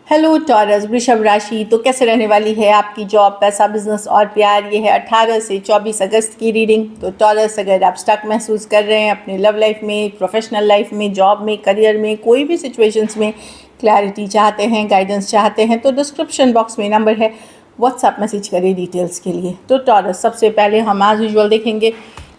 Hello taurus वृषभ राशि। तो कैसे रहने वाली है आपकी जॉब, पैसा, बिजनेस और प्यार। ये है 18 से 24 अगस्त की रीडिंग। तो टॉरस, अगर आप स्टक महसूस कर रहे हैं अपने लव लाइफ में, प्रोफेशनल लाइफ में, जॉब में, करियर में, कोई भी सिचुएशंस में क्लैरिटी चाहते हैं, गाइडेंस चाहते हैं, तो डिस्क्रिप्शन बॉक्स में नंबर है, व्हाट्सएप मैसेज करें डिटेल्स के लिए। तो टॉरस, सबसे पहले हम आज यूजुअल देखेंगे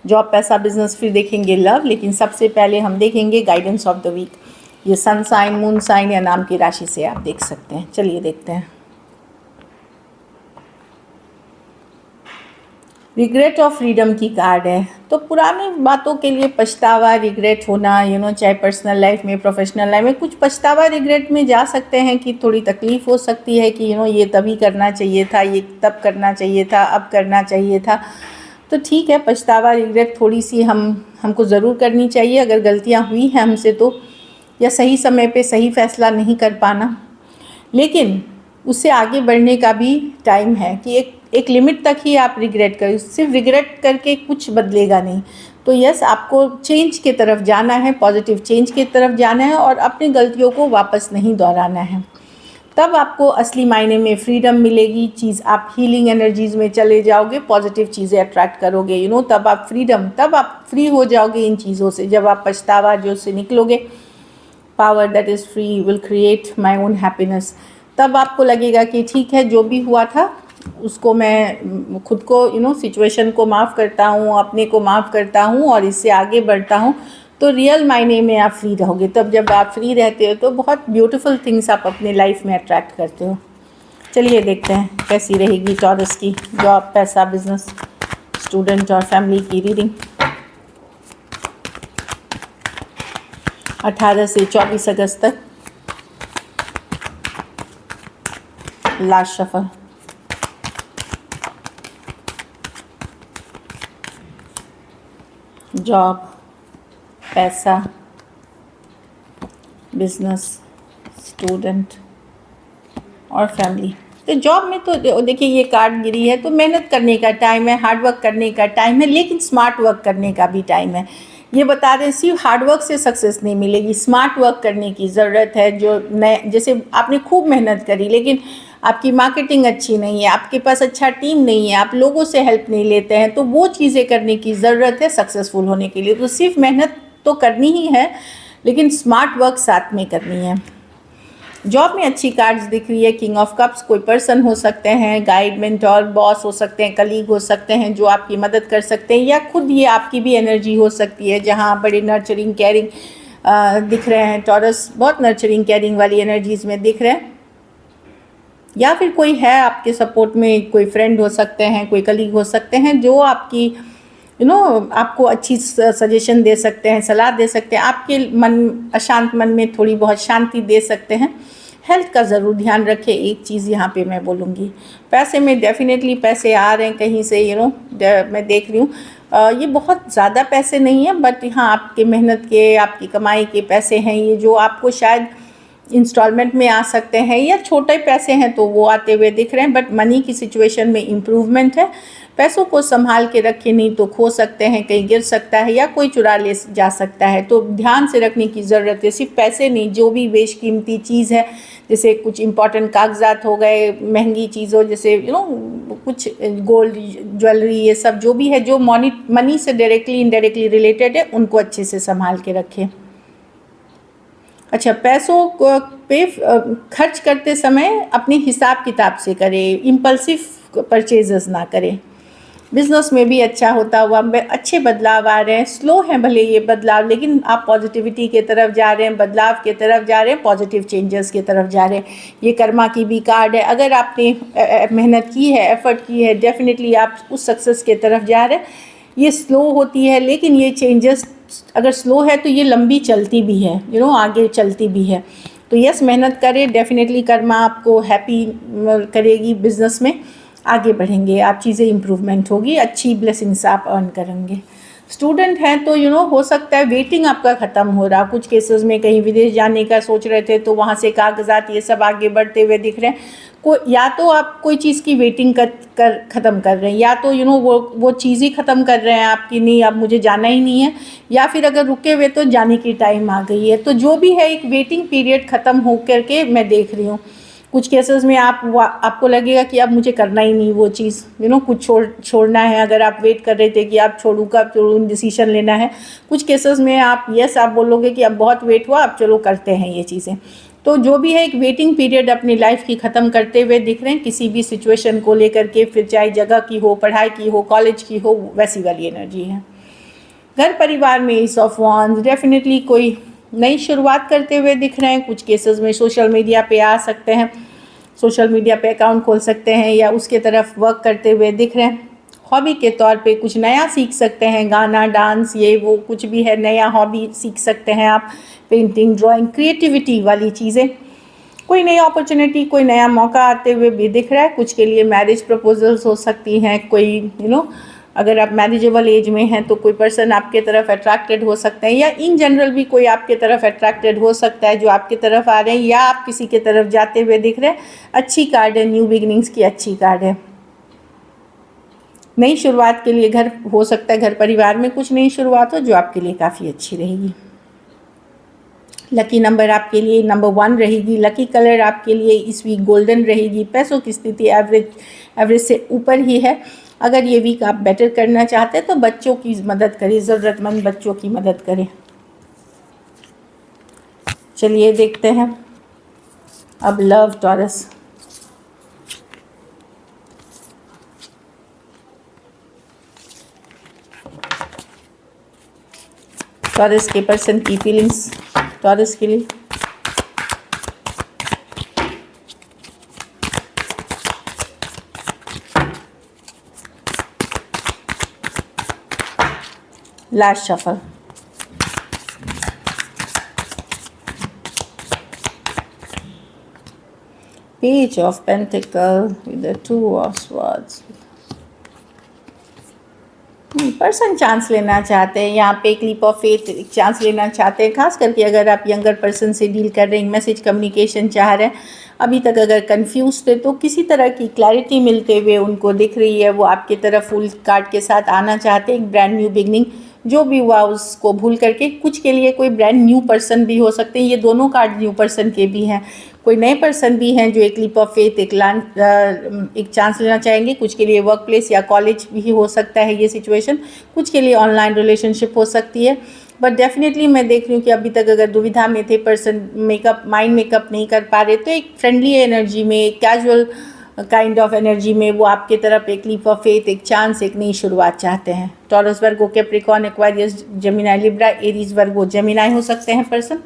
जॉब, पैसा, बिजनेस, फिर देखेंगे लव, लेकिन सबसे पहले हम देखेंगे गाइडेंस ऑफ द वीक। ये सन साइन, मून साइन या नाम की राशि से आप देख सकते हैं। चलिए देखते हैं। रिग्रेट ऑफ फ्रीडम की कार्ड है। तो पुरानी बातों के लिए पछतावा, रिग्रेट होना, चाहे पर्सनल लाइफ में, प्रोफेशनल लाइफ में, कुछ पछतावा रिग्रेट में जा सकते हैं कि थोड़ी तकलीफ़ हो सकती है कि ये तभी करना चाहिए था, ये तब करना चाहिए था, अब करना चाहिए था। तो ठीक है, पछतावा रिग्रेट थोड़ी सी हमको ज़रूर करनी चाहिए अगर गलतियाँ हुई हैं हमसे तो, या सही समय पे सही फैसला नहीं कर पाना। लेकिन उससे आगे बढ़ने का भी टाइम है कि एक लिमिट तक ही आप रिग्रेट करें। सिर्फ रिग्रेट करके कुछ बदलेगा नहीं। तो यस, आपको चेंज की तरफ जाना है, पॉजिटिव चेंज की तरफ जाना है और अपनी गलतियों को वापस नहीं दोहराना है। तब आपको असली मायने में फ्रीडम मिलेगी। आप हीलिंग एनर्जीज़ में चले जाओगे, पॉजिटिव चीज़ें अट्रैक्ट करोगे। तब आप फ्री हो जाओगे इन चीज़ों से। जब आप पछतावा जो से निकलोगे, power that is free will create my own happiness, तब आपको लगेगा कि ठीक है, जो भी हुआ था उसको मैं खुद को सिचुएशन को माफ़ करता हूँ, अपने को माफ़ करता हूँ और इससे आगे बढ़ता हूँ। तो रियल मायने में आप फ्री रहोगे। तब जब आप फ्री रहते हो तो बहुत ब्यूटीफुल थिंग्स आप अपने लाइफ में अट्रैक्ट करते हो। चलिए देखते हैं कैसी रहेगी टॉरस की जॉब, पैसा, बिजनेस, स्टूडेंट और फैमिली की रीडिंग 18 से 24 अगस्त तक। Last shuffle. जॉब, पैसा, बिजनेस, स्टूडेंट और फैमिली। तो जॉब में तो देखिए ये कार्ड गिरी है, तो मेहनत करने का टाइम है, हार्ड वर्क करने का टाइम है, लेकिन स्मार्ट वर्क करने का भी टाइम है। ये बता दें, सिर्फ हार्ड वर्क से सक्सेस नहीं मिलेगी, स्मार्ट वर्क करने की ज़रूरत है। जो नए, जैसे आपने खूब मेहनत करी लेकिन आपकी मार्केटिंग अच्छी नहीं है, आपके पास अच्छा टीम नहीं है, आप लोगों से हेल्प नहीं लेते हैं, तो वो चीज़ें करने की ज़रूरत है सक्सेसफुल होने के लिए। तो सिर्फ मेहनत तो करनी ही है, लेकिन स्मार्ट वर्क साथ में करनी है। जॉब में अच्छी कार्ड्स दिख रही है। किंग ऑफ कप्स, कोई पर्सन हो सकते हैं, गाइड, मेंटोर, बॉस हो सकते हैं, कलीग हो सकते हैं जो आपकी मदद कर सकते हैं, या खुद ये आपकी भी एनर्जी हो सकती है जहाँ बड़े नर्चरिंग, केयरिंग दिख रहे हैं। टॉरस बहुत नर्चरिंग, केयरिंग वाली एनर्जीज़ में दिख रहे हैं। या फिर कोई है आपके सपोर्ट में, कोई फ्रेंड हो सकते हैं, कोई कलीग हो सकते हैं जो आपकी आपको अच्छी सजेशन दे सकते हैं, सलाह दे सकते हैं, आपके अशांत मन में थोड़ी बहुत शांति दे सकते हैं। हेल्थ का ज़रूर ध्यान रखें। एक चीज़ यहाँ पे मैं बोलूँगी, पैसे में डेफिनेटली पैसे आ रहे हैं कहीं से, मैं देख रही हूँ। ये बहुत ज़्यादा पैसे नहीं है, बट यहाँ आपके मेहनत के, आपकी कमाई के पैसे हैं ये, जो आपको शायद इंस्टॉलमेंट में आ सकते हैं, या छोटे पैसे हैं तो वो आते हुए दिख रहे हैं। बट मनी की सिचुएशन में इम्प्रूवमेंट है। पैसों को संभाल के रखें, नहीं तो खो सकते हैं, कहीं गिर सकता है या कोई चुरा ले जा सकता है। तो ध्यान से रखने की ज़रूरत है। सिर्फ पैसे नहीं, जो भी बेशकीमती चीज़ है, जैसे कुछ इंपॉर्टेंट कागजात हो गए, महंगी चीज़ों जैसे कुछ गोल्ड, ज्वेलरी, ये सब जो भी है, जो मनी से डायरेक्टली इनडायरेक्टली रिलेटेड है, उनको अच्छे से संभाल के रखें। अच्छा, पैसों को पे खर्च करते समय अपने हिसाब किताब से करें, इम्पल्सिव परचेजेस ना करें। बिज़नेस में भी अच्छा होता हुआ अच्छे बदलाव आ रहे हैं। स्लो हैं भले ये बदलाव, लेकिन आप पॉजिटिविटी की तरफ जा रहे हैं, बदलाव की तरफ जा रहे हैं, पॉजिटिव चेंजेस की तरफ जा रहे हैं। ये कर्मा की भी कार्ड है। अगर आपने मेहनत की है, एफर्ट की है, डेफिनेटली आप उस सक्सेस की तरफ जा रहे हैं। ये स्लो होती है, लेकिन ये चेंजेस अगर स्लो है तो ये लंबी चलती भी है, आगे चलती भी है। तो यस, मेहनत करें, डेफिनेटली कर्मा आपको हैप्पी करेगी। बिजनेस में आगे बढ़ेंगे आप, चीज़ें इम्प्रूवमेंट होगी, अच्छी ब्लेसिंग्स आप अर्न करेंगे। स्टूडेंट हैं तो हो सकता है वेटिंग आपका ख़त्म हो रहा। कुछ केसेस में कहीं विदेश जाने का सोच रहे थे तो वहाँ से कागजात ये सब आगे बढ़ते हुए दिख रहे हैं। या तो आप कोई चीज़ की वेटिंग ख़त्म कर रहे हैं, या तो वो चीज़ ही ख़त्म कर रहे हैं आपकी, नहीं अब मुझे जाना ही नहीं है, या फिर अगर रुके हुए तो जाने की टाइम आ गई है। तो जो भी है, एक वेटिंग पीरियड ख़त्म हो करके मैं देख रही हूँ। कुछ केसेस में आपको लगेगा कि अब मुझे करना ही नहीं वो चीज़, कुछ छोड़ना है। अगर आप वेट कर रहे थे कि आप छोड़ूँ कब छोड़ूँ, डिसीजन लेना है, कुछ केसेस में आप बोलोगे कि अब बहुत वेट हुआ, अब चलो करते हैं ये चीज़ें। तो जो भी है, एक वेटिंग पीरियड अपनी लाइफ की ख़त्म करते हुए दिख रहे हैं किसी भी सिचुएशन को लेकर के, फिर चाहे जगह की हो, पढ़ाई की हो, कॉलेज की हो, वैसी वाली एनर्जी है। घर परिवार में एस ऑफ वॉन्ड्स, डेफिनेटली कोई नई शुरुआत करते हुए दिख रहे हैं। कुछ केसेस में सोशल मीडिया पे आ सकते हैं, सोशल मीडिया पे अकाउंट खोल सकते हैं या उसके तरफ वर्क करते हुए दिख रहे हैं। हॉबी के तौर पे कुछ नया सीख सकते हैं, गाना, डांस, ये वो कुछ भी है, नया हॉबी सीख सकते हैं आप, पेंटिंग, ड्राइंग, क्रिएटिविटी वाली चीज़ें। कोई नई अपॉर्चुनिटी, कोई नया मौका आते हुए भी दिख रहा है। कुछ के लिए मैरिज प्रपोजल्स हो सकती हैं, कोई अगर आप मैरिजेबल एज में हैं तो कोई पर्सन आपके तरफ अट्रैक्टेड हो सकते हैं, या इन जनरल भी कोई आपके तरफ अट्रैक्टेड हो सकता है जो आपकी तरफ आ रहे हैं, या आप किसी के तरफ जाते हुए दिख रहे हैं। अच्छी कार्ड है, न्यू बिगनिंग्स की अच्छी कार्ड है। नई शुरुआत के लिए घर हो सकता है, घर परिवार में कुछ नई शुरुआत हो जो आपके लिए काफ़ी अच्छी रहेगी। लकी नंबर आपके लिए नंबर 1 रहेगी। लकी कलर आपके लिए इस वीक गोल्डन रहेगी। पैसों की स्थिति एवरेज से ऊपर ही है। अगर ये वीक आप बेटर करना चाहते हैं तो बच्चों की मदद करें, ज़रूरतमंद बच्चों की मदद करें। चलिए देखते हैं अब लव टॉरस। टॉरस के पर्सन की फीलिंग्स टॉरस के लिए। Last shuffle. Page of pentacle with the 2 of swords. Person chance लेना चाहते हैं यहाँ पे, एक लीप ऑफ फेथ, एक चांस लेना चाहते हैं। खास करके अगर आप यंगर पर्सन से डील कर रहे हैं, मैसेज कम्युनिकेशन चाह रहे हैं, अभी तक अगर कंफ्यूज थे तो किसी तरह की क्लैरिटी मिलते हुए उनको दिख रही है। वो आपकी तरफ फुल कार्ड के साथ आना चाहते हैं। एक ब्रांड न्यू बिगनिंग, जो भी हुआ उसको भूल करके, कुछ के लिए कोई ब्रांड न्यू पर्सन भी हो सकते हैं। ये दोनों कार्ड न्यू पर्सन के भी हैं। कोई नए पर्सन भी हैं जो एक लीप ऑफ फेथ, एक चांस लेना चाहेंगे। कुछ के लिए वर्क प्लेस या कॉलेज भी हो सकता है ये सिचुएशन। कुछ के लिए ऑनलाइन रिलेशनशिप हो सकती है। बट डेफिनेटली मैं देख रही हूँ कि अभी तक अगर दुविधा में थे पर्सन, माइंड मेकअप नहीं कर पा रहे, तो एक फ्रेंडली एनर्जी में, एक कैजुअल काइंड ऑफ एनर्जी में वो आपके तरफ एक लीप ऑफ फेथ, एक चांस, एक नई शुरुआत चाहते हैं। Taurus, Virgo, Capricorn, Aquarius, Gemini, Libra, Aries, Virgo, Gemini हो सकते हैं पर्सन।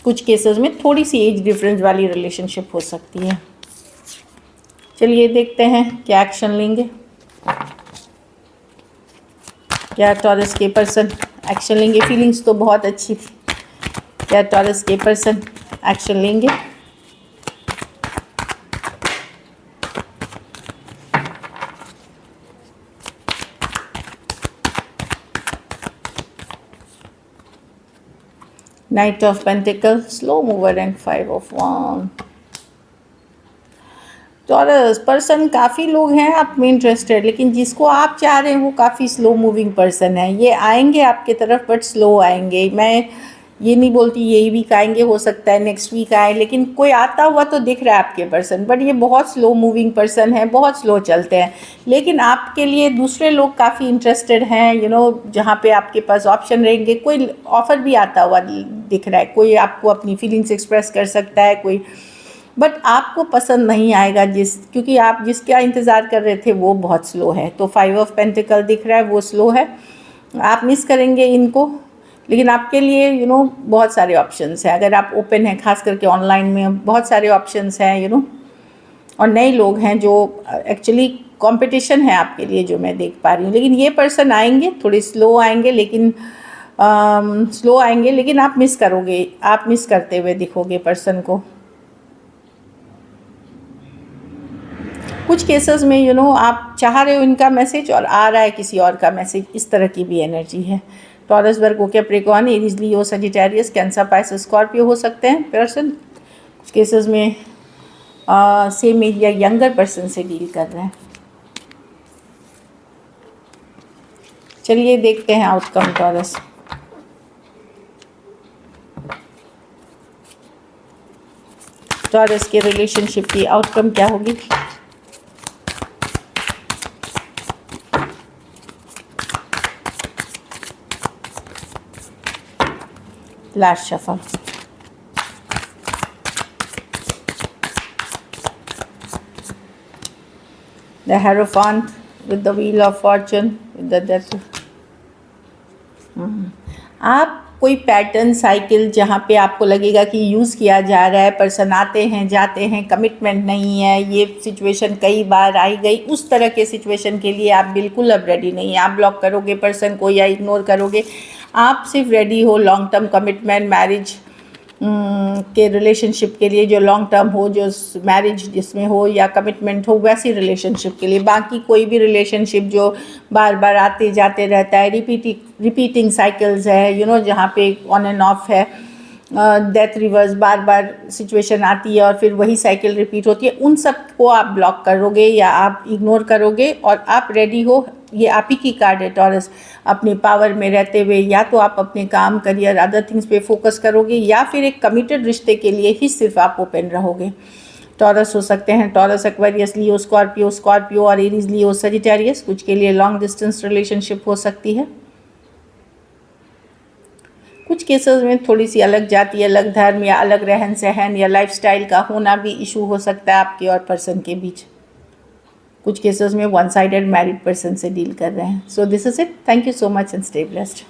कुछ केसेस में थोड़ी सी एज डिफरेंस वाली रिलेशनशिप हो सकती है। चलिए देखते हैं क्या एक्शन लेंगे, क्या टॉरस के पर्सन एक्शन लेंगे। फीलिंग्स तो बहुत अच्छी थी। क्या टॉरस के पर्सन एक्शन लेंगे? Knight of pentacles, slow mover and 5 of wand. Taurus person, काफ़ी लोग हैं आप में इंटरेस्टेड, लेकिन जिसको आप चाह रहे हैं वो काफ़ी स्लो मूविंग पर्सन है। ये आएंगे आपके तरफ बट स्लो आएंगे। मैं ये नहीं बोलती यही वीक आएंगे, हो सकता है नेक्स्ट वीक आए, लेकिन कोई आता हुआ तो दिख रहा है आपके पर्सन। बट ये बहुत स्लो मूविंग पर्सन है, बहुत स्लो चलते हैं। लेकिन आपके लिए दूसरे लोग काफ़ी इंटरेस्टेड हैं, जहाँ पे आपके पास ऑप्शन रहेंगे। कोई ऑफ़र भी आता हुआ दिख रहा है, कोई आपको अपनी फीलिंग्स एक्सप्रेस कर सकता है कोई, बट आपको पसंद नहीं आएगा क्योंकि आप जिसका इंतज़ार कर रहे थे वो बहुत स्लो है। तो 5 ऑफ पेंटिकल दिख रहा है, वो स्लो है, आप मिस करेंगे इनको। लेकिन आपके लिए बहुत सारे ऑप्शंस हैं अगर आप ओपन हैं, खास करके ऑनलाइन में बहुत सारे ऑप्शंस हैं और नए लोग हैं जो एक्चुअली कंपटीशन है आपके लिए, जो मैं देख पा रही हूँ। लेकिन ये पर्सन आएंगे, थोड़े स्लो आएंगे, लेकिन आप मिस करोगे, आप मिस करते हुए दिखोगे पर्सन को। कुछ केसेस में आप चाह रहे हो इनका मैसेज और आ रहा है किसी और का मैसेज, इस तरह की भी एनर्जी है। टॉरस, वर्गो, कैप्रिकॉर्न, एरीज, लियो, सजिटेरियस, कैंसर, पाइसेस, स्कॉर्पियो हो सकते हैं पर्सन। कुछ केसेस में सेम एज या यंगर पर्सन से डील कर रहे हैं। चलिए देखते हैं आउटकम टॉरस। टॉरस के रिलेशनशिप की आउटकम क्या होगी? Last shuffle. The Hierophant with the Wheel of Fortune with the Death। आप कोई पैटर्न साइकिल जहाँ पे आपको लगेगा कि यूज़ किया जा रहा है, पर्सन आते हैं जाते हैं, कमिटमेंट नहीं है, ये सिचुएशन कई बार आई गई, उस तरह के सिचुएशन के लिए आप बिल्कुल अब रेडी नहीं है। आप ब्लॉक करोगे पर्सन को या इग्नोर करोगे। आप सिर्फ रेडी हो लॉन्ग टर्म कमिटमेंट, मैरिज के रिलेशनशिप के लिए, जो लॉन्ग टर्म हो, जो मैरिज जिसमें हो या कमिटमेंट हो, वैसी रिलेशनशिप के लिए। बाकी कोई भी रिलेशनशिप जो बार बार आते जाते रहता है, रिपीटिंग साइकिल्स है, जहाँ पे ऑन एंड ऑफ है, डेथ रिवर्स, बार बार सिचुएशन आती है और फिर वही साइकिल रिपीट होती है, उन सब को आप ब्लॉक करोगे या आप इग्नोर करोगे और आप रेडी हो। ये आप ही की कार्ड है टॉरस। अपने पावर में रहते हुए या तो आप अपने काम, करियर, अदर थिंग्स पे फोकस करोगे या फिर एक कमिटेड रिश्ते के लिए ही सिर्फ आप ओपन रहोगे। टॉरस हो सकते हैं टॉरस, एक्वेरियस, लियो, स्कॉर्पियो और एरीज, लियो, सजिटेरियस। कुछ के लिए लॉन्ग डिस्टेंस रिलेशनशिप हो सकती है। कुछ केसेस में थोड़ी सी अलग जाति, अलग धर्म या अलग रहन सहन या लाइफस्टाइल का होना भी इशू हो सकता है आपके और पर्सन के बीच। कुछ केसेस में वन साइडेड मैरिड पर्सन से डील कर रहे हैं। So this is it. Thank you so much and stay blessed.